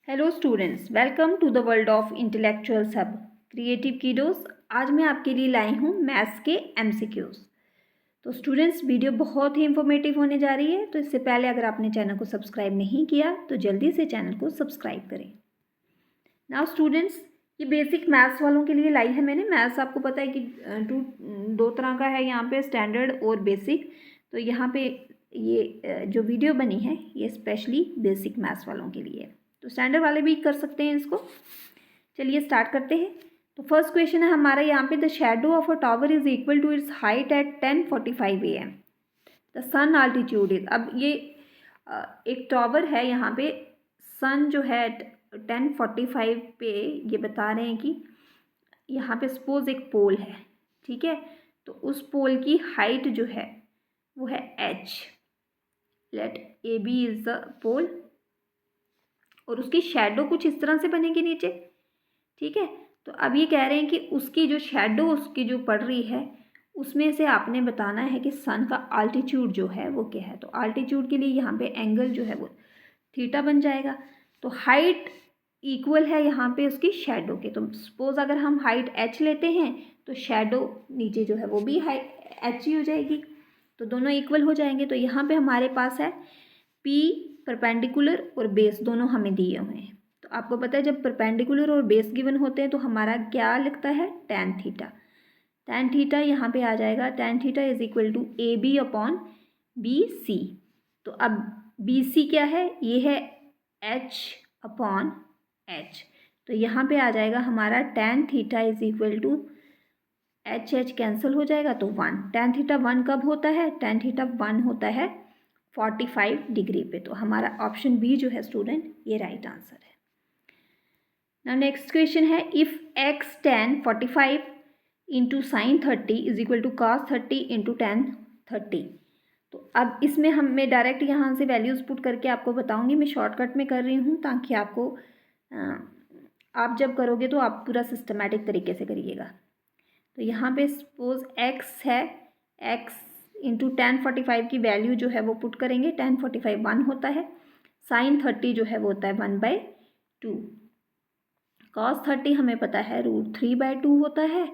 Hello students, welcome to the world of intellectual sub creative kiddos. आज मैं आपके लिए लाई हूँ मैथ्स के एमसीक्यूज। तो स्टूडेंट्स, वीडियो बहुत ही इंफॉर्मेटिव होने जा रही है। तो इससे पहले अगर आपने चैनल को सब्सक्राइब नहीं किया तो जल्दी से चैनल को सब्सक्राइब करें। नाउ स्टूडेंट्स, ये बेसिक मैथ्स वालों के लिए लाई है मैंने। मैथ्स आपको पता है कि दो तरह का है यहाँ पे, स्टैंडर्ड और बेसिक। तो यहाँ पे ये जो वीडियो बनी है ये स्पेशली बेसिक मैथ्स वालों के लिए है। तो स्टैंडर्ड वाले भी कर सकते हैं इसको। चलिए स्टार्ट करते हैं। तो फर्स्ट क्वेश्चन है हमारा यहाँ पे, the shadow of a tower is equal to its height at 10:45 AM। The sun altitude is, अब ये एक टावर है यहाँ पे, सन जो है 10:45 पे ये बता रहे हैं कि यहाँ पे सपोज एक पोल है, ठीक है। तो उस पोल की हाइट जो है वो है h। Let A B is the pole और उसकी शेडो कुछ इस तरह से बनेगी नीचे, ठीक है। तो अब ये कह रहे हैं कि उसकी जो शेडो उसकी जो पड़ रही है उसमें से आपने बताना है कि सन का आल्टीट्यूड जो है वो क्या है। तो आल्टीट्यूड के लिए यहाँ पे एंगल जो है वो थीटा बन जाएगा। तो हाइट इक्वल है यहाँ पे उसकी शेडो के। तो सपोज अगर हम हाइट h लेते हैं तो शेडो नीचे जो है वो भी हाइट h ही हो जाएगी। तो दोनों इक्वल हो जाएंगे। तो यहाँ पे हमारे पास है P परपेंडिकुलर और बेस दोनों हमें दिए हुए हैं। तो आपको पता है जब परपेंडिकुलर और बेस गिवन होते हैं तो हमारा क्या लिखता है, tan थीटा। tan थीटा यहाँ पे आ जाएगा, tan theta is equal to A B upon B C. तो अब बी सी क्या है, ये है h अपॉन h। तो यहाँ पे आ जाएगा हमारा tan theta is equal to h cancel हो जाएगा तो 1। tan थीटा 1 कब होता है, tan थीटा 1 होता है 45 डिग्री पे। तो हमारा ऑप्शन बी जो है स्टूडेंट ये राइट आंसर है। ना नेक्स्ट क्वेश्चन है, if x tan 45 into sine 30 is equal to cos 30 into tan 30। तो अब इसमें मैं डायरेक्ट यहाँ से वैल्यूज़ पुट करके आपको बताऊँगी। मैं शॉर्टकट में कर रही हूँ ताकि आपको आप जब करोगे तो आप पूरा सिस्टमेटिक तरीके से करिएगा। तो यहाँ पे सपोज x है, x इंटू 1045 की वैल्यू जो है वो पुट करेंगे। 1045 1 होता है, साइन 30 जो है वो होता है 1/2, कॉस 30 हमें पता है √3/2 होता है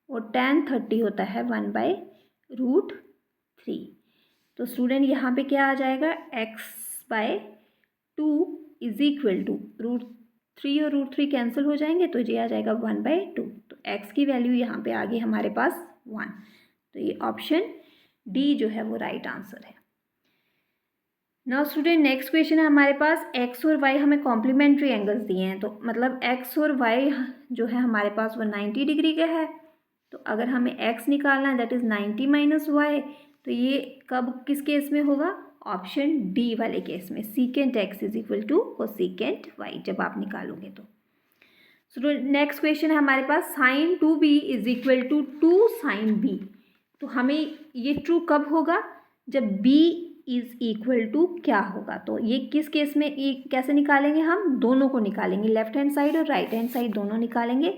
और tan 30 होता है 1/√3। तो स्टूडेंट यहाँ पे क्या आ जाएगा, x/2 इज इक्वल टू √3 और √3 कैंसिल हो जाएंगे तो ये आ जाएगा 1/2। तो x की वैल्यू यहाँ पे आ गई हमारे पास 1। तो ये ऑप्शन डी जो है वो राइट आंसर है। नाउ स्टूडेंट नेक्स्ट क्वेश्चन है हमारे पास, x और y हमें कॉम्प्लीमेंट्री एंगल्स दिए हैं। तो मतलब x और y जो है हमारे पास वो 90 डिग्री का है। तो अगर हमें x निकालना है दैट इज़ 90 माइनस y। तो ये कब किस केस में होगा, ऑप्शन डी वाले केस में, secant x is equal to cosecant y जब आप निकालोगे तो। स्टूडेंट नेक्स्ट क्वेश्चन है हमारे पास, sine 2b is equal to 2 sine b। तो हमें ये ट्रू कब होगा, जब b इज इक्वल टू क्या होगा। तो ये किस केस में, ये कैसे निकालेंगे, हम दोनों को निकालेंगे, लेफ्ट हैंड साइड और राइट हैंड साइड दोनों निकालेंगे।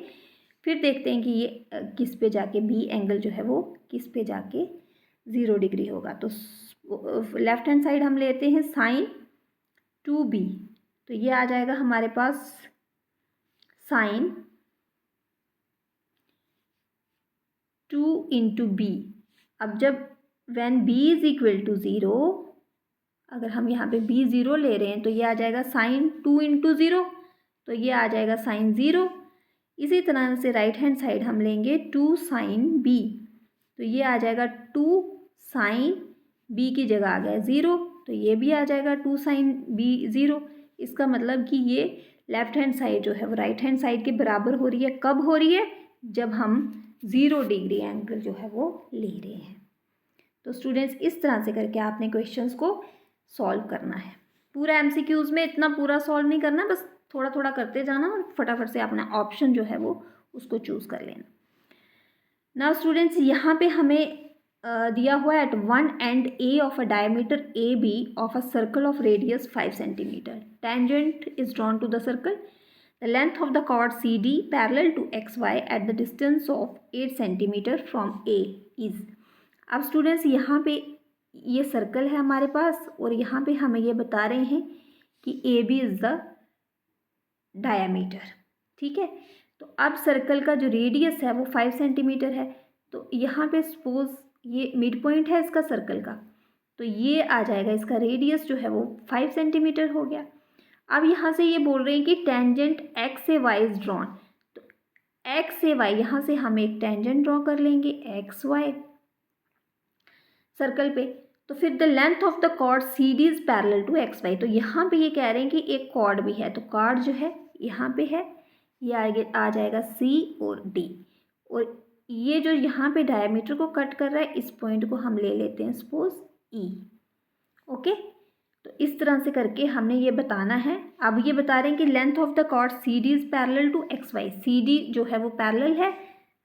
फिर देखते हैं कि ये किस पे जाके b एंगल जो है वो किस पे जाके 0 डिग्री होगा। तो लेफ्ट हैंड साइड हम लेते हैं साइन 2b। तो ये आ जाएगा हमारे पास साइन 2 इंटू b। अब जब when b is equal to 0, अगर हम यहाँ पे b 0 ले रहे हैं तो ये आ जाएगा साइन 2 इंटू 0। तो ये आ जाएगा साइन 0। इसी तरह से राइट हैंड साइड हम लेंगे 2 साइन b। तो ये आ जाएगा 2 साइन b की जगह आ गया 0। तो ये भी आ जाएगा 2 साइन b 0। इसका मतलब कि ये लेफ्ट हैंड साइड जो है वो राइट हैंड साइड के बराबर हो रही है। कब हो रही है, जब हम 0 डिग्री एंगल जो है वो ले रहे हैं। तो स्टूडेंट्स इस तरह से करके आपने क्वेश्चंस को सॉल्व करना है। पूरा एमसीक्यूज़ में इतना पूरा सॉल्व नहीं करना, बस थोड़ा थोड़ा करते जाना और फटाफट से अपना ऑप्शन जो है वो उसको चूज़ कर लेना। नाउ स्टूडेंट्स यहाँ पे हमें दिया हुआ है at one end A of a diameter A B of a circle of radius 5 centimetre, tangent is drawn to the circle, the length of the chord CD parallel to XY at the distance of 8 centimetre from A is. अब students यहाँ पे ये circle है हमारे पास और यहाँ पे हमें ये बता रहे हैं कि A B is the diameter. ठीक है, तो अब सर्कल का जो रेडियस है वो 5 सेंटीमीटर है। तो यहाँ पे सपोज ये मिड पॉइंट है इसका सर्कल का, तो ये आ जाएगा, इसका रेडियस जो है वो 5 सेंटीमीटर हो गया। अब यहाँ से ये बोल रहे हैं कि टेंजेंट एक्स से वाई इज ड्रॉन, तो एक्स से वाई यहाँ से हम एक टेंजेंट ड्रॉ कर लेंगे एक्स वाई सर्कल पे। तो फिर the length of the chord C D is parallel to X Y, तो यहाँ पे ये कह रहे हैं कि एक कॉर्ड भी है, तो कॉर्ड जो है यहाँ पे है, ये आगे आ जाएगा सी और डी, और ये जो यहाँ पे डायमीटर को कट कर रहा है इस पॉइंट को हम ले लेते हैं सपोज ई। ओके, तो इस तरह से करके हमने ये बताना है। अब ये बता रहे हैं कि length of the chord C D is parallel to X Y, C D जो है वो पैरेलल है,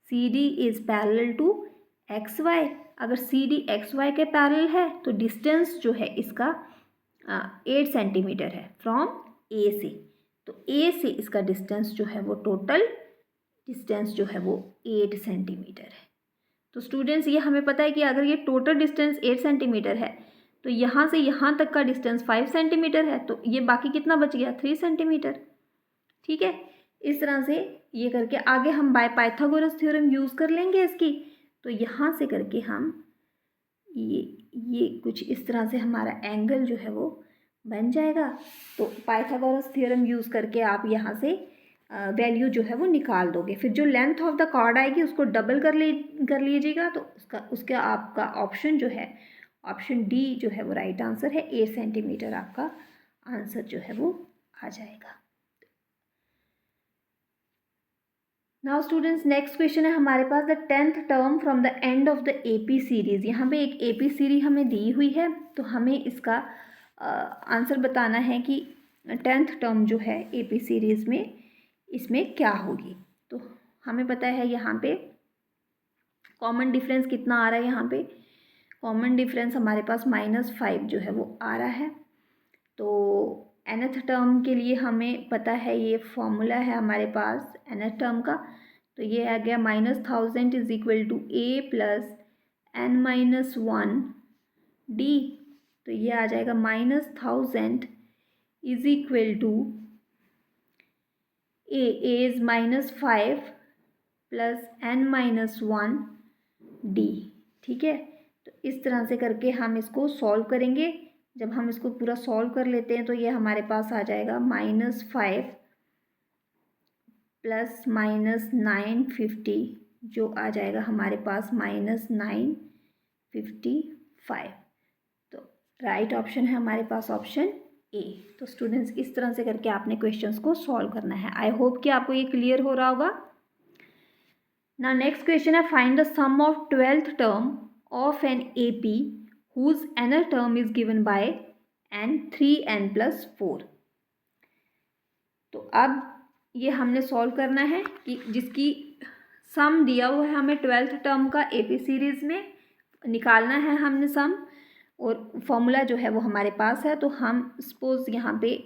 C D is parallel to X Y. अगर सी डी एक्स वाई के पैरेलल है तो डिस्टेंस जो है इसका 8 सेंटीमीटर है फ्रॉम ए से, तो ए से इसका डिस्टेंस जो है वो टोटल डिस्टेंस जो है वो 8 सेंटीमीटर है। तो स्टूडेंट्स ये हमें पता है कि अगर ये टोटल डिस्टेंस 8 सेंटीमीटर है तो यहाँ से यहाँ तक का डिस्टेंस 5 सेंटीमीटर है, तो ये बाकी कितना बच गया 3 सेंटीमीटर। ठीक है, इस तरह से ये करके आगे हम बाय पाइथागोरस थ्योरम यूज़ कर लेंगे इसकी। तो यहाँ से करके हम ये कुछ इस तरह से हमारा एंगल जो है वो बन जाएगा। तो पाइथागोरस थ्योरम यूज़ करके आप यहाँ से वैल्यू जो है वो निकाल दोगे। फिर जो लेंथ ऑफ द कॉर्ड आएगी उसको डबल कर लीजिएगा, तो उसका आपका ऑप्शन जो है ऑप्शन डी जो है वो राइट आंसर है, 8 सेंटीमीटर आपका आंसर जो है वो आ जाएगा। नाउ स्टूडेंट्स नेक्स्ट क्वेश्चन है हमारे पास, the 10th term from the end of the AP series. यहाँ पे एक एपी सीरीज हमें दी हुई है, तो हमें इसका आंसर बताना है कि 10th टर्म जो है एपी सीरीज में इसमें क्या होगी। तो हमें पता है यहाँ पे कॉमन डिफरेंस कितना आ रहा है, यहाँ पे कॉमन डिफरेंस हमारे पास -5 जो है वो आ रहा है। तो nth टर्म के लिए हमें पता है ये फॉर्मूला है हमारे पास nth टर्म का, तो ये आ गया -1000 is equal to a plus n-1 d, तो ये आ जाएगा -1000 is equal to a is -5 plus n-1 d। ठीक है, तो इस तरह से करके हम इसको सॉल्व करेंगे। जब हम इसको पूरा सॉल्व कर लेते हैं तो ये हमारे पास आ जाएगा -5 प्लस -950 जो आ जाएगा हमारे पास -955। तो राइट ऑप्शन है हमारे पास ऑप्शन ए। तो स्टूडेंट्स इस तरह से करके आपने क्वेश्चंस को सॉल्व करना है। आई होप कि आपको ये क्लियर हो रहा होगा। ना नेक्स्ट क्वेश्चन है, find the sum of 12th term of an AP whose nth term is given by n 3n+4। तो अब ये हमने सॉल्व करना है कि जिसकी सम दिया हुआ है हमें 12th टर्म का एपी सीरीज में निकालना है हमने सम, और फॉर्मूला जो है वो हमारे पास है। तो हम सपोज यहाँ पे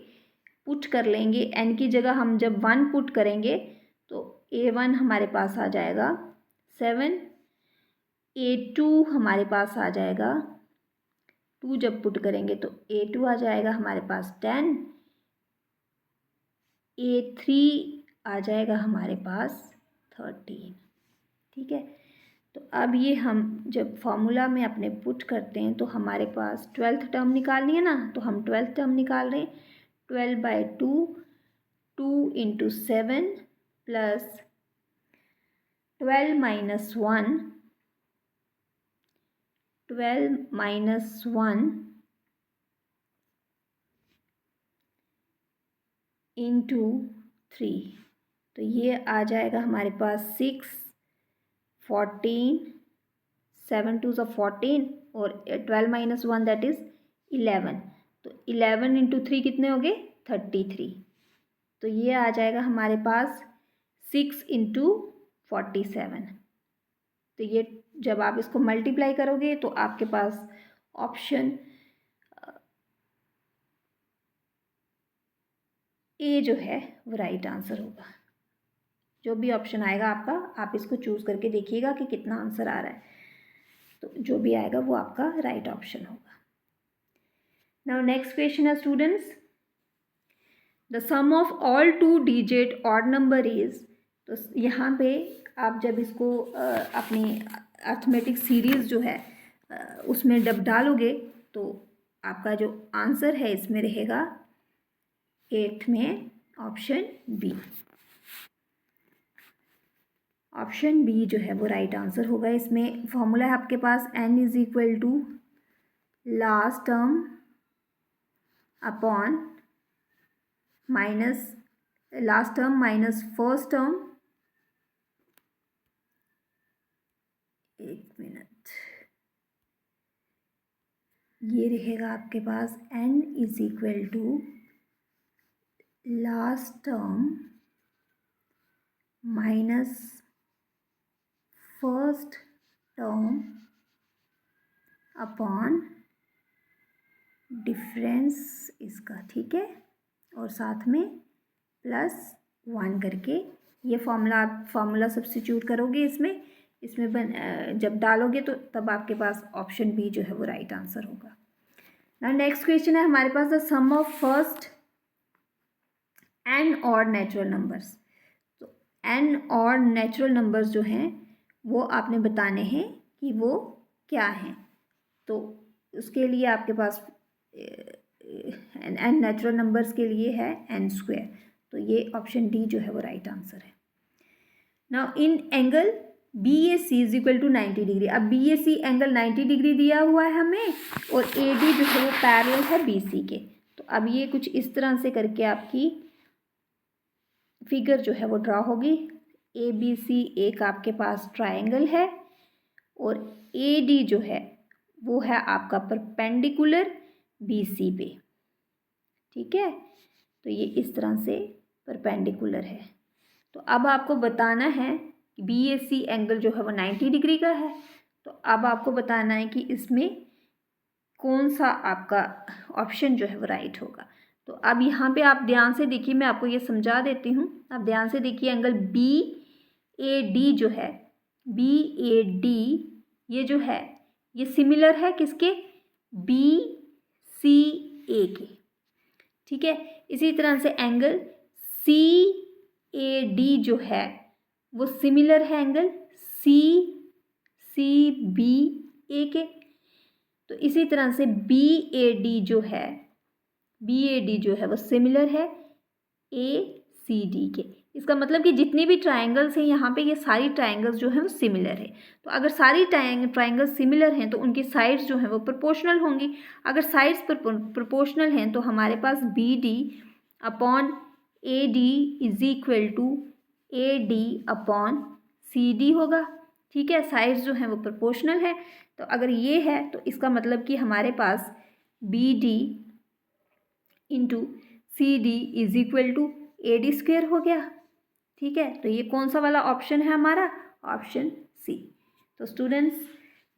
पुट कर लेंगे n की जगह, हम जब 1 पुट करेंगे तो a1 हमारे पास आ जाएगा 7, a2 हमारे पास आ जाएगा 2, जब पुट करेंगे तो a2 आ जाएगा हमारे पास 10, a3 आ जाएगा हमारे पास 13। ठीक है, तो अब ये हम जब फॉर्मूला में अपने पुट करते हैं तो हमारे पास 12th टर्म निकालनी है ना, तो हम 12th टर्म निकाल रहे हैं। 12/2 2 × 7 प्लस 12 - 1 12 - 1 इंटू 3, तो ये आ जाएगा हमारे पास 6, 14, 7 2 = 14 और 12 - 1 दैट इज़ 11। तो 11 × 3 कितने हो गए 33। तो ये आ जाएगा हमारे पास 6 × 47। तो ये जब आप इसको मल्टीप्लाई करोगे तो आपके पास ऑप्शन ए जो है वो राइट आंसर होगा। जो भी ऑप्शन आएगा आपका, आप इसको चूज़ करके देखिएगा कि कितना आंसर आ रहा है, तो जो भी आएगा वो आपका राइट ऑप्शन होगा। नाउ नेक्स्ट क्वेश्चन है students, the sum of all 2 digit odd number is, तो यहाँ पे आप जब इसको अपनी अर्थमेटिक सीरीज़ जो है उसमें जब डालोगे तो आपका जो आंसर है इसमें रहेगा 8th में ऑप्शन बी। ऑप्शन बी जो है वो राइट आंसर होगा। इसमें फॉर्मूला है आपके पास n is equal to last term upon minus last term minus first term, एक मिनट, ये रहेगा आपके पास n is equal to last term minus first term upon difference इसका, ठीक है, और साथ में +1 करके ये फॉर्मूला सब्स्टिट्यूट करोगे इसमें जब डालोगे तो तब आपके पास ऑप्शन बी जो है वो राइट आंसर होगा। ना नेक्स्ट क्वेश्चन है हमारे पास the sum of first n odd natural numbers. तो n ऑड नेचुरल नंबर्स जो हैं वो आपने बताने हैं कि वो क्या हैं। तो उसके लिए आपके पास n नेचुरल नंबर्स के लिए है n², तो ये ऑप्शन डी जो है वो राइट आंसर है। Now in angle BAC is equal to 90 degree. अब BAC एंगल 90 डिग्री दिया हुआ है हमें और AD जो है वो पैरेलल है BC के। तो अब ये कुछ इस तरह से करके आपकी फिगर जो है वो ड्रा होगी। ABC एक आपके पास ट्रायंगल है और AD जो है वो है आपका परपेंडिकुलर BC पे, ठीक है। तो ये इस तरह से परपेंडिकुलर है। तो अब आपको बताना है कि BAC एंगल जो है वो 90 डिग्री का है। तो अब आपको बताना है कि इसमें कौन सा आपका ऑप्शन जो है वो राइट होगा। तो अब यहाँ पे आप ध्यान से देखिए, मैं आपको ये समझा देती हूँ। आप ध्यान से देखिए, एंगल BAD जो है, BAD ये जो है ये सिमिलर है किसके, BCA के, ठीक है। इसी तरह से एंगल CAD जो है वो सिमिलर है एंगल CCBA के। तो इसी तरह से BAD जो है वो सिमिलर है ACD के। इसका मतलब कि जितनी भी ट्रायंगल्स हैं यहाँ पे, ये सारी ट्रायंगल्स जो हैं वो सिमिलर है। तो अगर सारी ट्रायंगल्स सिमिलर हैं तो उनकी साइड्स जो हैं वो प्रोपोर्शनल होंगी। अगर साइड्स प्रोपोर्शनल हैं तो हमारे पास BD upon AD is equal to AD upon CD होगा, ठीक है। साइड्स जो हैं वो प्रोपोर्शनल है। तो अगर ये है तो इसका मतलब कि हमारे पास BD into CD is equal to AD² हो गया, ठीक है। तो ये कौन सा वाला ऑप्शन है हमारा, ऑप्शन सी। तो students,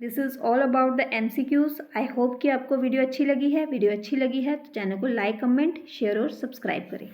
this is all about the MCQs। I hope कि आपको वीडियो अच्छी लगी है। वीडियो अच्छी लगी है तो चैनल को लाइक, कमेंट, शेयर और सब्सक्राइब करें।